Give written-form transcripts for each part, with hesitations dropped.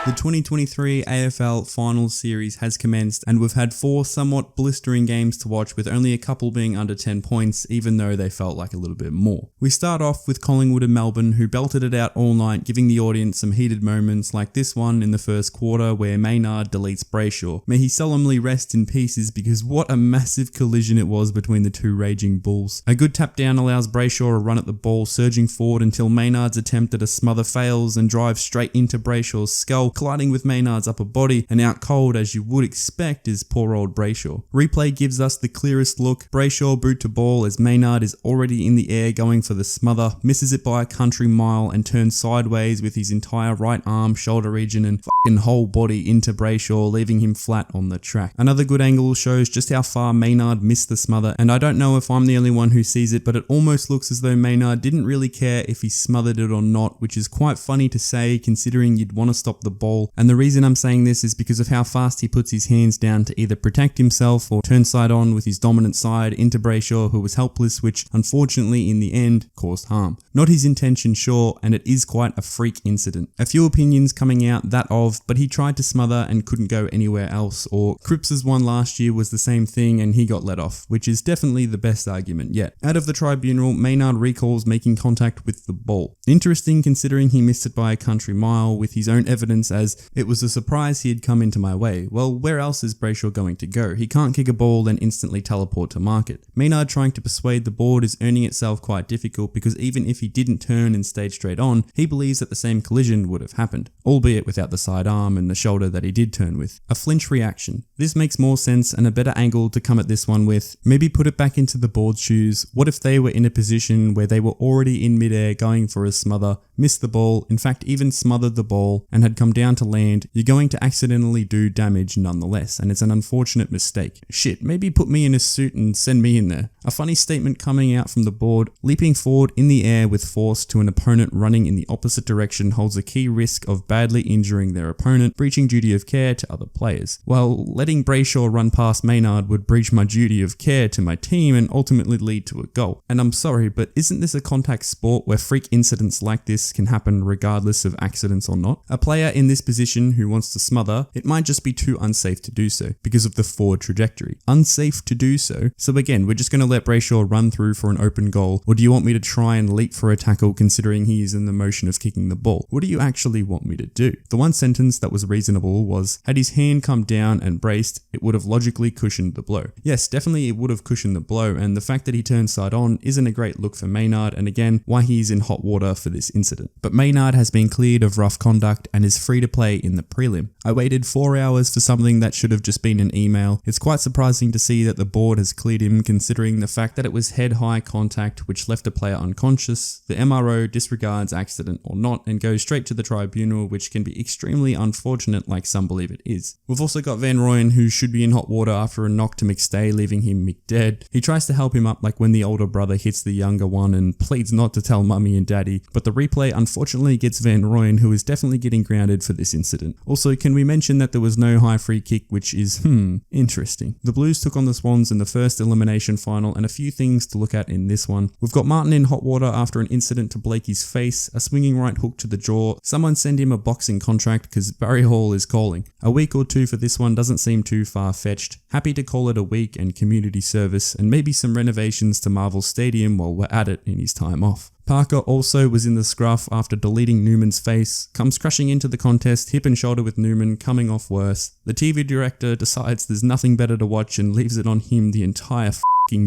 The 2023 AFL Finals Series has commenced, and we've had 4 somewhat blistering games to watch, with only a couple being under 10 points, even though they felt like a little bit more. We start off with Collingwood and Melbourne, who belted it out all night, giving the audience some heated moments like this one in the first quarter where Maynard deletes Brayshaw. May he solemnly rest in pieces, because what a massive collision it was between the two raging bulls. A good tap down allows Brayshaw a run at the ball, surging forward until Maynard's attempt at a smother fails and drives straight into Brayshaw's skull, colliding with Maynard's upper body, and out cold as you would expect is poor old Brayshaw. Replay gives us the clearest look. Brayshaw boot to ball as Maynard is already in the air going for the smother, misses it by a country mile and turns sideways with his entire right arm, shoulder region and fucking whole body into Brayshaw, leaving him flat on the track. Another good angle shows just how far Maynard missed the smother, and I don't know if I'm the only one who sees it, but it almost looks as though Maynard didn't really care if he smothered it or not, which is quite funny to say considering you'd want to stop the ball. And the reason I'm saying this is because of how fast he puts his hands down to either protect himself or turn side on with his dominant side into Brayshaw, who was helpless, which unfortunately in the end caused harm. Not his intention, sure, and it is quite a freak incident. A few opinions coming out that of, but he tried to smother and couldn't go anywhere else, or Cripps's one last year was the same thing and he got let off, which is definitely the best argument yet. Out of the tribunal, Maynard recalls making contact with the ball. Interesting considering he missed it by a country mile, with his own evidence as it was a surprise he had come into my way. Well, where else is Brayshaw going to go? He can't kick a ball then instantly teleport to market. Maynard trying to persuade the board is earning itself quite difficult, because even if he didn't turn and stayed straight on, he believes that the same collision would have happened, albeit without the side arm and the shoulder that he did turn with. A flinch reaction. This makes more sense and a better angle to come at this one with. Maybe put it back into the board's shoes. What if they were in a position where they were already in midair going for a smother, missed the ball, in fact even smothered the ball, and had come down to land? You're going to accidentally do damage nonetheless, and it's an unfortunate mistake. Shit, maybe put me in a suit and send me in there. A funny statement coming out from the board. Leaping forward in the air with force to an opponent running in the opposite direction holds a key risk of badly injuring their opponent, breaching duty of care to other players. Well, letting Brayshaw run past Maynard would breach my duty of care to my team and ultimately lead to a goal. And I'm sorry, but isn't this a contact sport where freak incidents like this can happen regardless of accidents or not? A player in this position who wants to smother, it might just be too unsafe to do so because of the forward trajectory. Unsafe to do so. So again, we're just going to let Brayshaw run through for an open goal, or do you want me to try and leap for a tackle considering he is in the motion of kicking the ball? What do you actually want me to do? The one sentence that was reasonable was, had his hand come down and braced, it would have logically cushioned the blow. Yes, definitely it would have cushioned the blow, and the fact that he turned side on isn't a great look for Maynard, and again, why he's in hot water for this incident. But Maynard has been cleared of rough conduct and is free to play in the prelim. I waited 4 hours for something that should have just been an email. It's quite surprising to see that the board has cleared him, considering the fact that it was head-high contact which left a player unconscious. The MRO disregards accident or not and goes straight to the tribunal, which can be extremely unfortunate like some believe it is. We've also got Van Rooyen, who should be in hot water after a knock to McStay, leaving him McDead. He tries to help him up like when the older brother hits the younger one and pleads not to tell mummy and daddy, but the replay unfortunately gets Van Rooyen, who is definitely getting grounded for this incident. Also, can we mention that there was no high free kick, which is, interesting. The Blues took on the Swans in the first elimination final, and a few things to look at in this one. We've got Martin in hot water after an incident to Blakey's face, a swinging right hook to the jaw. Someone send him a boxing contract because Barry Hall is calling. A week or two for this one doesn't seem too far-fetched. Happy to call it a week and community service, and maybe some renovations to Marvel Stadium while we're at it in his time off. Parker also was in the scruff after deleting Newman's face, comes crashing into the contest hip and shoulder with Newman, coming off worse. The TV director decides there's nothing better to watch and leaves it on him the entire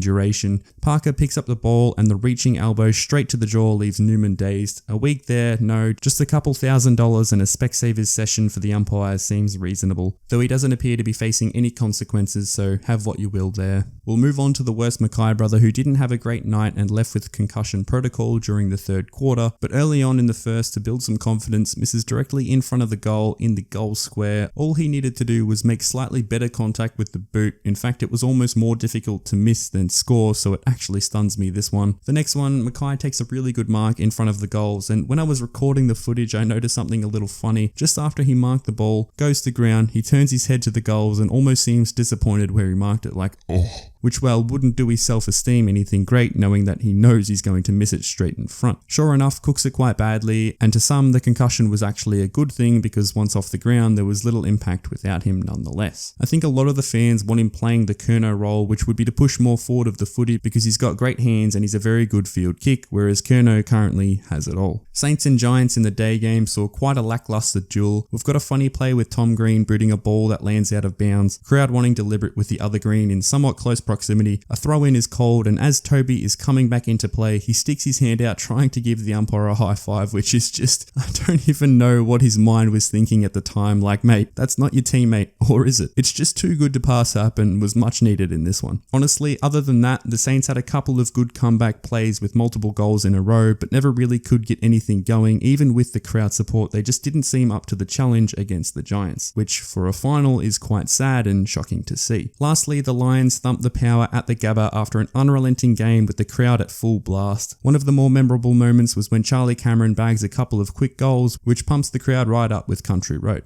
duration. Parker picks up the ball and the reaching elbow straight to the jaw leaves Newman dazed. A week there, no, just a couple $1,000 and a Specsavers session for the umpire seems reasonable, though he doesn't appear to be facing any consequences, so have what you will there. We'll move on to the worst Mackay brother, who didn't have a great night and left with concussion protocol during the third quarter, but early on in the first, to build some confidence, misses directly in front of the goal in the goal square. All he needed to do was make slightly better contact with the boot. In fact, it was almost more difficult to miss than score, so it actually stuns me, this one. The next one, Mackay takes a really good mark in front of the goals, and when I was recording the footage, I noticed something a little funny. Just after he marked the ball, goes to ground, he turns his head to the goals and almost seems disappointed where he marked it, like, oh. which wouldn't do his self-esteem anything great knowing that he knows he's going to miss it straight in front. Sure enough, cooks it quite badly, and to some the concussion was actually a good thing because once off the ground there was little impact without him nonetheless. I think a lot of the fans want him playing the Curnow role, which would be to push more forward of the footy because he's got great hands and he's a very good field kick, whereas Curnow currently has it all. Saints and Giants in the day game saw quite a lackluster duel. We've got a funny play with Tom Green booting a ball that lands out of bounds, crowd wanting to deliberate with the other green in somewhat close proximity, a throw in is called, and as Toby is coming back into play, he sticks his hand out trying to give the umpire a high five, which is just, I don't even know what his mind was thinking at the time, like mate, that's not your teammate, or is it? It's just too good to pass up and was much needed in this one. Honestly, other than that, the Saints had a couple of good comeback plays with multiple goals in a row, but never really could get anything going. Even with the crowd support, they just didn't seem up to the challenge against the Giants, which for a final is quite sad and shocking to see. Lastly, the Lions thumped the Power at the Gabba after an unrelenting game with the crowd at full blast. One of the more memorable moments was when Charlie Cameron bags a couple of quick goals, which pumps the crowd right up with Country Road.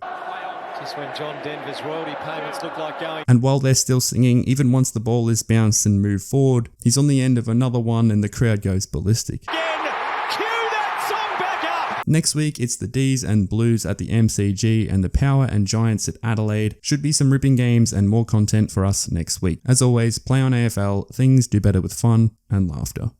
Just when John Denver's royalty payments look like going. And while they're still singing, even once the ball is bounced and moved forward, he's on the end of another one and the crowd goes ballistic. Next week, it's the D's and Blues at the MCG and the Power and Giants at Adelaide. Should be some ripping games and more content for us next week. As always, play on AFL, things do better with fun and laughter.